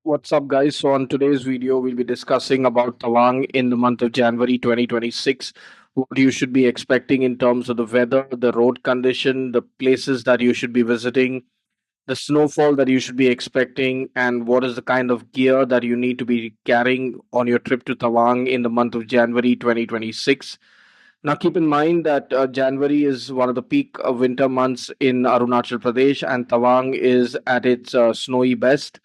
What's up, guys? So, on today's video, we'll be discussing about Tawang in the month of January 2026. What you should be expecting in terms of the weather, the road condition, the places that you should be visiting, the snowfall that you should be expecting, and what is the kind of gear that you need to be carrying on your trip to Tawang in the month of January 2026. Now, keep in mind that January is one of the peak winter months in Arunachal Pradesh, and Tawang is at its snowy best.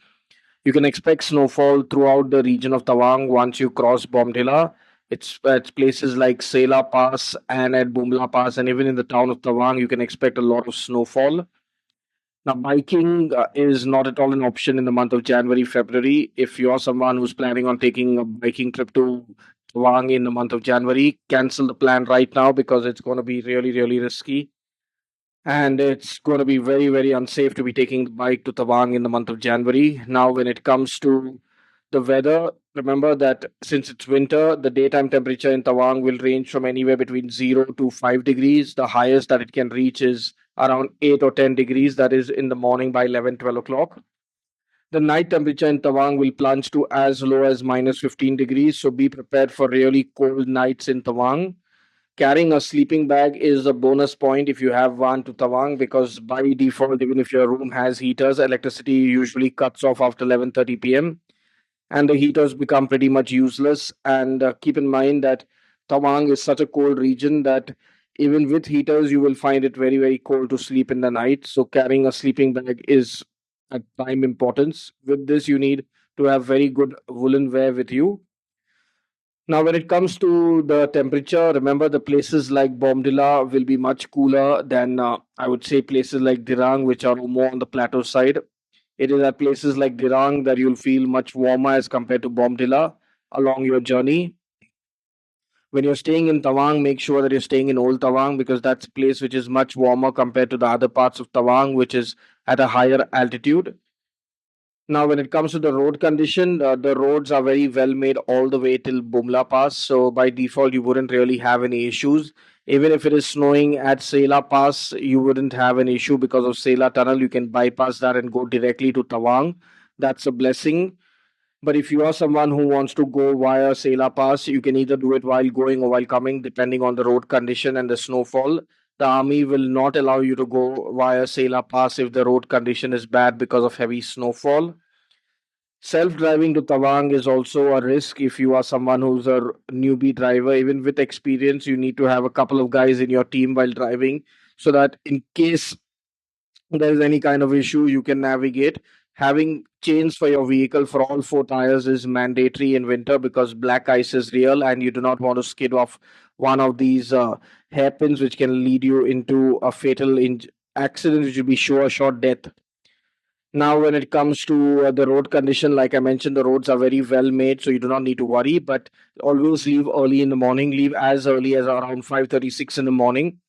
You can expect snowfall throughout the region of Tawang once you cross Bomdila. It's places like Sela Pass and at Bumla Pass, and even in the town of Tawang, you can expect a lot of snowfall. Now, biking is not at all an option in the month of January, February. If you're someone who's planning on taking a biking trip to Tawang in the month of January, cancel the plan right now because it's going to be really, really risky. And it's going to be very, very unsafe to be taking the bike to Tawang in the month of January. Now, when it comes to the weather, remember that since it's winter, the daytime temperature in Tawang will range from anywhere between 0 to 5 degrees. The highest that it can reach is around 8 or 10 degrees, that is in the morning by 11, 12 o'clock. The night temperature in Tawang will plunge to as low as minus 15 degrees, so be prepared for really cold nights in Tawang. Carrying a sleeping bag is a bonus point if you have one to Tawang, because by default, even if your room has heaters, electricity usually cuts off after 11:30 p.m. and the heaters become pretty much useless. And keep in mind that Tawang is such a cold region that even with heaters, you will find it very, very cold to sleep in the night. So carrying a sleeping bag is at prime importance. With this, you need to have very good woolen wear with you. Now, when it comes to the temperature, remember the places like Bomdila will be much cooler than I would say places like Dirang, which are more on the plateau side. It is at places like Dirang that you'll feel much warmer as compared to Bomdila along your journey. When you're staying in Tawang, make sure that you're staying in Old Tawang because that's a place which is much warmer compared to the other parts of Tawang, which is at a higher altitude. Now, when it comes to the road condition, the roads are very well made all the way till Bumla Pass. So by default, you wouldn't really have any issues. Even if it is snowing at Sela Pass, you wouldn't have an issue because of Sela Tunnel. You can bypass that and go directly to Tawang. That's a blessing. But if you are someone who wants to go via Sela Pass, you can either do it while going or while coming, depending on the road condition and the snowfall. The army will not allow you to go via Sela Pass if the road condition is bad because of heavy snowfall. Self-driving to Tawang is also a risk if you are someone who's a newbie driver. Even with experience, you need to have a couple of guys in your team while driving so that in case there is any kind of issue, you can navigate. Having chains for your vehicle for all four tires is mandatory in winter because black ice is real and you do not want to skid off one of these hairpins, which can lead you into a fatal accident, which will be sure short death. Now, when it comes to the road condition, like I mentioned, the roads are very well made, so you do not need to worry. But always leave early in the morning. Leave as early as around 5:36 in the morning,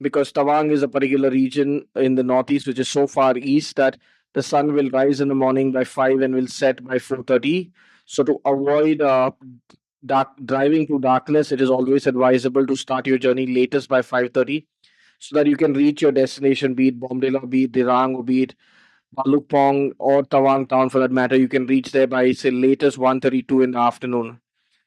because Tawang is a particular region in the northeast, which is so far east that the sun will rise in the morning by 5 and will set by 4:30. So to avoid driving to darkness, it is always advisable to start your journey latest by 5:30, so that you can reach your destination, be it Bomdila, be it Dirang, or be it Balukpong or Tawang town for that matter. You can reach there by say latest 1:32 in the afternoon.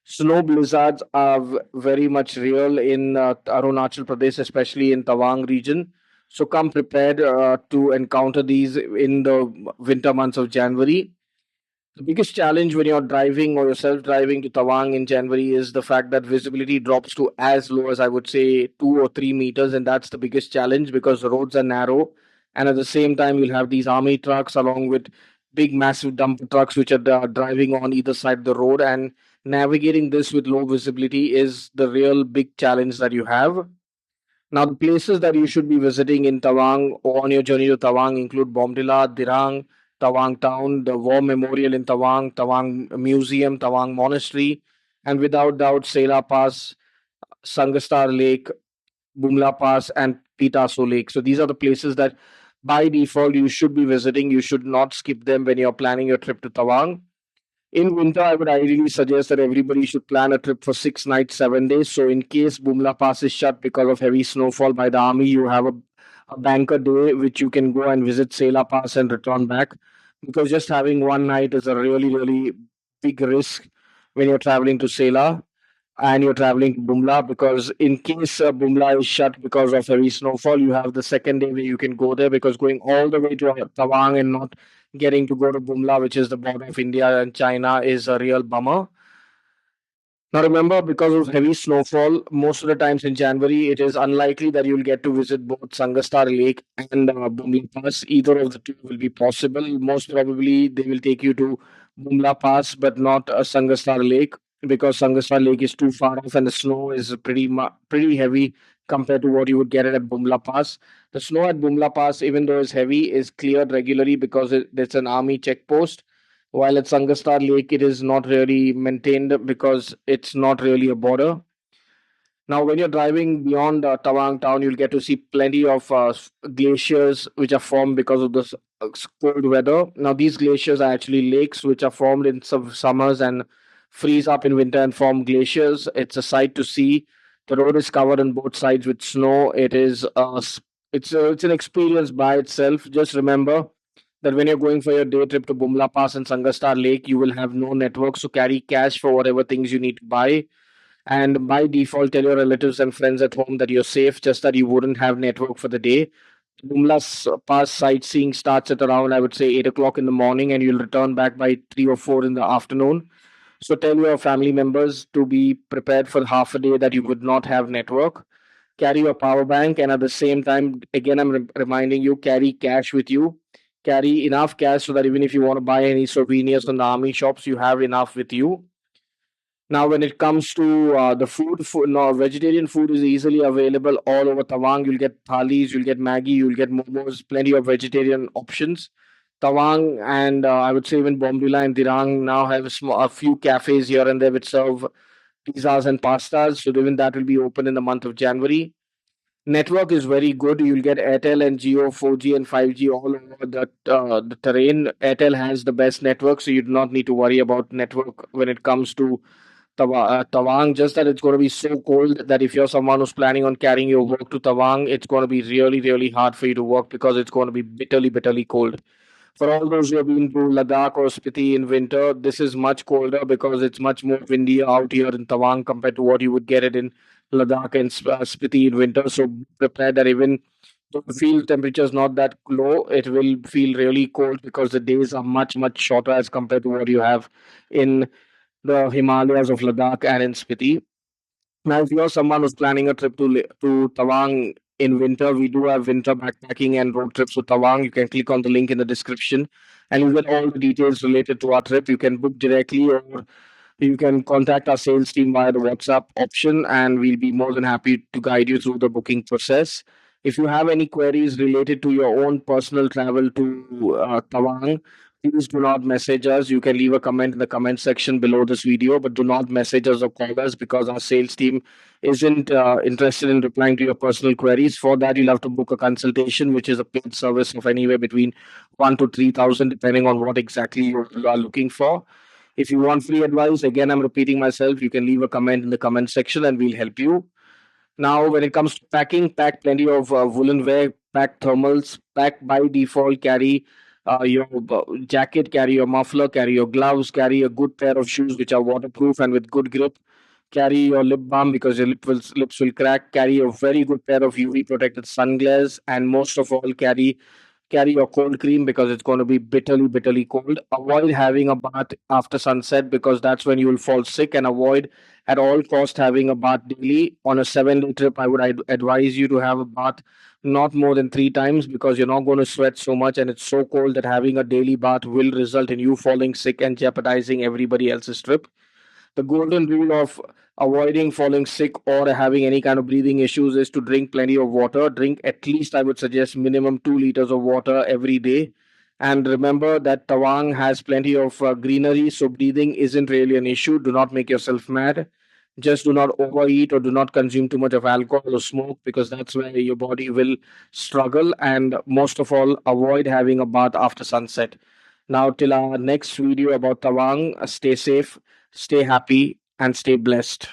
Snow blizzards are very much real in Arunachal Pradesh, especially in Tawang region. So come prepared to encounter these in the winter months of January. The biggest challenge when you're driving or yourself driving to Tawang in January is the fact that visibility drops to as low as I would say 2 or 3 meters, and that's the biggest challenge because the roads are narrow, and at the same time you'll have these army trucks along with big massive dump trucks which are driving on either side of the road, and navigating this with low visibility is the real big challenge that you have. Now, the places that you should be visiting in Tawang or on your journey to Tawang include Bomdila, Dirang, Tawang Town, the War Memorial in Tawang, Tawang Museum, Tawang Monastery, and without doubt, Sela Pass, Sangastar Lake, Bumla Pass, and Pitaso Lake. So, these are the places that by default you should be visiting. You should not skip them when you're planning your trip to Tawang. In winter, I would ideally suggest that everybody should plan a trip for 6 nights, 7 days. So, in case Bumla Pass is shut because of heavy snowfall by the army, you have a banker day which you can go and visit Sela Pass and return back. because just having one night is a really, really big risk when you're traveling to Sela and you're traveling to Bumla, because in case Bumla is shut because of heavy snowfall, you have the second day where you can go there, because going all the way to Tawang and not getting to go to Bumla, which is the border of India and China, is a real bummer. Now remember, because of heavy snowfall, most of the times in January, it is unlikely that you'll get to visit both Sangastar Lake and Bumla Pass. Either of the two will be possible. Most probably, they will take you to Bumla Pass, but not Sangastar Lake, because Sangastar Lake is too far off and the snow is pretty heavy compared to what you would get at Bumla Pass. The snow at Bumla Pass, even though it's heavy, is cleared regularly because it's an army checkpost, while at Sangastar Lake, it is not really maintained because it's not really a border. Now, when you're driving beyond Tawang town, you'll get to see plenty of glaciers which are formed because of this cold weather. Now, these glaciers are actually lakes which are formed in some summers and freeze up in winter and form glaciers. It's a sight to see. The road is covered on both sides with snow. It's an experience by itself. Just remember that when you're going for your day trip to Bumla Pass and Sangastar Lake, you will have no network, so carry cash for whatever things you need to buy. And by default, tell your relatives and friends at home that you're safe, just that you wouldn't have network for the day. Bumla's Pass sightseeing starts at around, I would say, 8 o'clock in the morning, and you'll return back by 3 or 4 in the afternoon. So tell your family members to be prepared for half a day that you would not have network. Carry your power bank, and at the same time, again, I'm reminding you, carry cash with you. Carry enough cash so that even if you want to buy any souvenirs from the army shops, you have enough with you. Now, when it comes to the food, no, vegetarian food is easily available all over Tawang. You'll get thalis, you'll get Maggi, you'll get momos, plenty of vegetarian options. Tawang and I would say even Bombila and Dirang now have a few cafes here and there which serve pizzas and pastas. So even that will be open in the month of January. Network is very good. You'll get Airtel and Jio 4G and 5G all over the terrain. Airtel has the best network, so you do not need to worry about network when it comes to Tawang. Just that it's going to be so cold that if you're someone who's planning on carrying your work to Tawang, it's going to be really, really hard for you to work because it's going to be bitterly, bitterly cold. For all those who have been to Ladakh or Spiti in winter, this is much colder because it's much more windy out here in Tawang compared to what you would get it in Ladakh and Spiti in winter. So be prepared that even though the field temperature is not that low, it will feel really cold because the days are much, much shorter as compared to what you have in the Himalayas of Ladakh and in Spiti. Now, if you're someone who's planning a trip to Tawang in winter, we do have winter backpacking and road trips to Tawang. You can click on the link in the description and you get all the details related to our trip. You can book directly, or you can contact our sales team via the WhatsApp option, and we'll be more than happy to guide you through the booking process. If you have any queries related to your own personal travel to Tawang, please do not message us. You can leave a comment in the comment section below this video, but do not message us or call us because our sales team isn't interested in replying to your personal queries. For that, you'll have to book a consultation, which is a paid service of anywhere between 1 to 3,000, depending on what exactly you are looking for. If you want free advice, again, I'm repeating myself, you can leave a comment in the comment section and we'll help you. Now, when it comes to packing, pack plenty of woolen wear, pack thermals, pack by default, carry your jacket, carry your muffler, carry your gloves, carry a good pair of shoes which are waterproof and with good grip. Carry your lip balm because your lips will crack. Carry a very good pair of UV protected sunglasses, and most of all, carry your cold cream because it's going to be bitterly, bitterly cold. Avoid having a bath after sunset because that's when you will fall sick, and avoid at all cost having a bath daily. On a 7 day trip, I'd advise you to have a bath not more than 3 times because you're not going to sweat so much and it's so cold that having a daily bath will result in you falling sick and jeopardizing everybody else's trip. The golden rule of avoiding falling sick or having any kind of breathing issues is to drink plenty of water. Drink at least, I would suggest, minimum 2 liters of water every day. And remember that Tawang has plenty of greenery, so breathing isn't really an issue. Do not make yourself mad. Just do not overeat or do not consume too much of alcohol or smoke because that's where your body will struggle. And most of all, avoid having a bath after sunset. Now, till our next video about Tawang, stay safe, stay happy, and stay blessed.